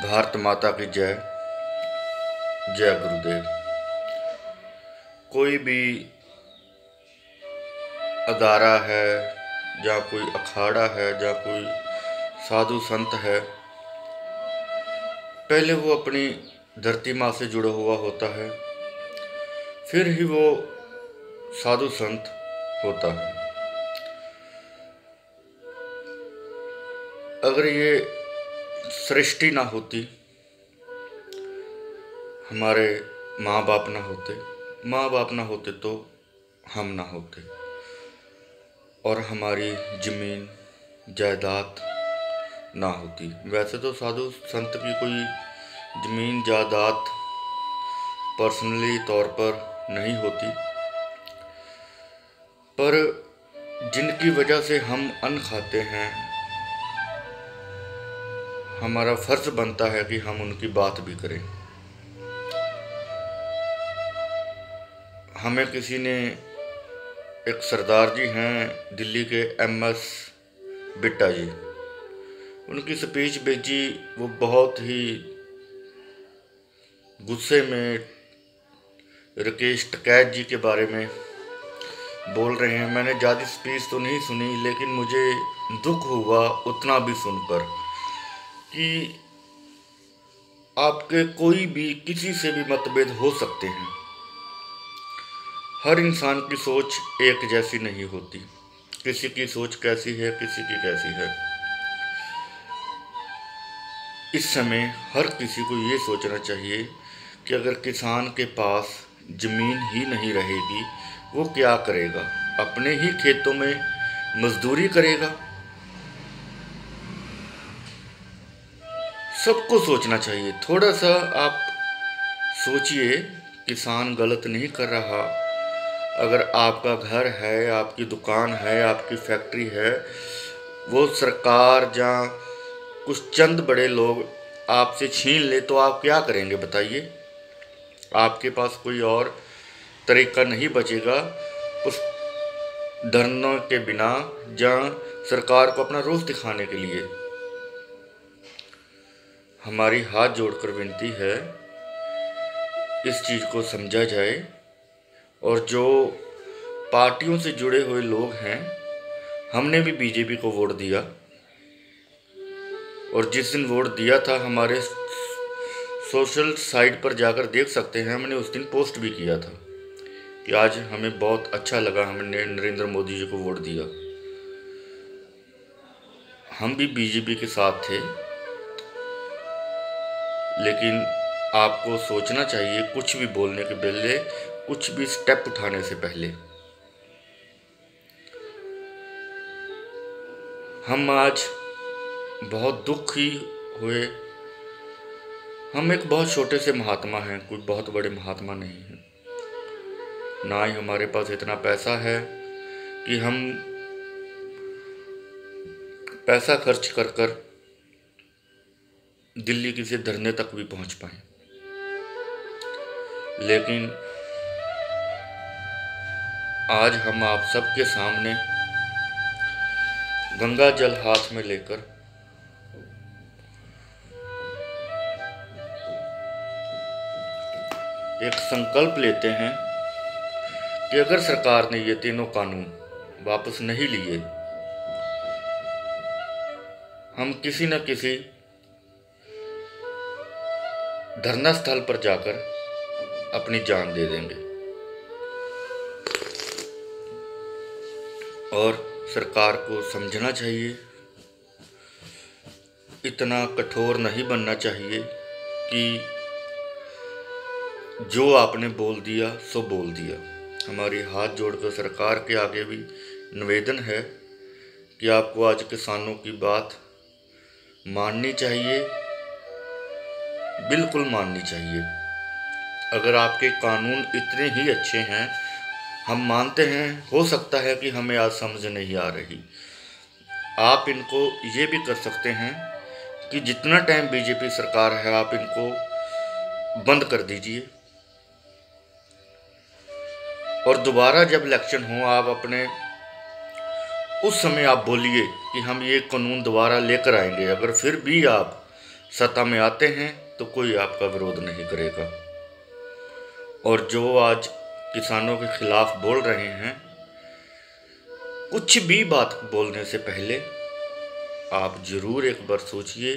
भारत माता की जय। जय गुरुदेव। कोई भी अदारा है, या कोई अखाड़ा है, या कोई साधु संत है, पहले वो अपनी धरती माँ से जुड़ा हुआ होता है, फिर ही वो साधु संत होता है। अगर ये सृष्टि ना होती, हमारे माँ बाप ना होते तो हम ना होते, और हमारी ज़मीन जायदाद ना होती। वैसे तो साधु संत की कोई ज़मीन जायदाद पर्सनली तौर पर नहीं होती, पर जिनकी वजह से हम अन्न खाते हैं, हमारा फर्ज बनता है कि हम उनकी बात भी करें। हमें किसी ने, एक सरदार जी हैं दिल्ली के, MS बिट्टा जी, उनकी स्पीच भेजी। वो बहुत ही गुस्से में राकेश टिकैत जी के बारे में बोल रहे हैं। मैंने ज़्यादा स्पीच तो नहीं सुनी, लेकिन मुझे दुख हुआ उतना भी सुनकर कि आपके कोई भी किसी से भी मतभेद हो सकते हैं। हर इंसान की सोच एक जैसी नहीं होती। किसी की सोच कैसी है, किसी की कैसी है। इस समय हर किसी को ये सोचना चाहिए कि अगर किसान के पास ज़मीन ही नहीं रहेगी, वो क्या करेगा? अपने ही खेतों में मजदूरी करेगा। सबको सोचना चाहिए। थोड़ा सा आप सोचिए, किसान गलत नहीं कर रहा। अगर आपका घर है, आपकी दुकान है, आपकी फैक्ट्री है, वो सरकार या कुछ चंद बड़े लोग आपसे छीन ले तो आप क्या करेंगे बताइए? आपके पास कोई और तरीका नहीं बचेगा उस धरनों के बिना, या सरकार को अपना रोष दिखाने के लिए। हमारी हाथ जोड़कर विनती है, इस चीज़ को समझा जाए। और जो पार्टियों से जुड़े हुए लोग हैं, हमने भी बीजेपी को वोट दिया, और जिस दिन वोट दिया था, हमारे सोशल साइट पर जाकर देख सकते हैं, हमने उस दिन पोस्ट भी किया था कि आज हमें बहुत अच्छा लगा, हमने नरेंद्र मोदी जी को वोट दिया। हम भी बीजेपी के साथ थे, लेकिन आपको सोचना चाहिए कुछ भी बोलने के पहले, कुछ भी स्टेप उठाने से पहले। हम आज बहुत दुखी हुए। हम एक बहुत छोटे से महात्मा हैं, कोई बहुत बड़े महात्मा नहीं हैं। ना ही हमारे पास इतना पैसा है कि हम पैसा खर्च कर कर दिल्ली किसी धरने तक भी पहुंच पाए। लेकिन आज हम आप सबके सामने गंगा जल हाथ में लेकर एक संकल्प लेते हैं कि अगर सरकार ने ये तीनों कानून वापस नहीं लिए, हम किसी न किसी धरना स्थल पर जाकर अपनी जान दे देंगे। और सरकार को समझना चाहिए, इतना कठोर नहीं बनना चाहिए कि जो आपने बोल दिया सो बोल दिया। हमारी हाथ जोड़कर सरकार के आगे भी निवेदन है कि आपको आज किसानों की बात माननी चाहिए, बिल्कुल माननी चाहिए। अगर आपके कानून इतने ही अच्छे हैं, हम मानते हैं, हो सकता है कि हमें आज समझ नहीं आ रही, आप इनको ये भी कर सकते हैं कि जितना टाइम बीजेपी सरकार है, आप इनको बंद कर दीजिए, और दोबारा जब इलेक्शन हो, आप अपने उस समय आप बोलिए कि हम ये कानून दोबारा लेकर आएंगे। अगर फिर भी आप सत्ता में आते हैं तो कोई आपका विरोध नहीं करेगा। और जो आज किसानों के खिलाफ बोल रहे हैं, कुछ भी बात बोलने से पहले आप ज़रूर एक बार सोचिए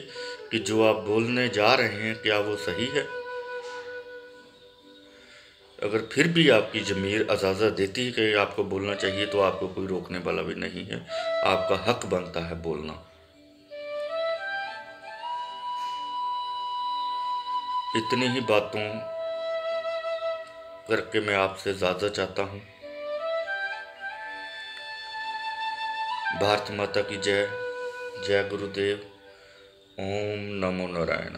कि जो आप बोलने जा रहे हैं क्या वो सही है। अगर फिर भी आपकी ज़मीर इजाज़त देती है कि आपको बोलना चाहिए तो आपको कोई रोकने वाला भी नहीं है। आपका हक बनता है बोलना। इतनी ही बातों करके मैं आपसे इजाज़त चाहता हूँ। भारत माता की जय। जय गुरुदेव। ओम नमो नारायण।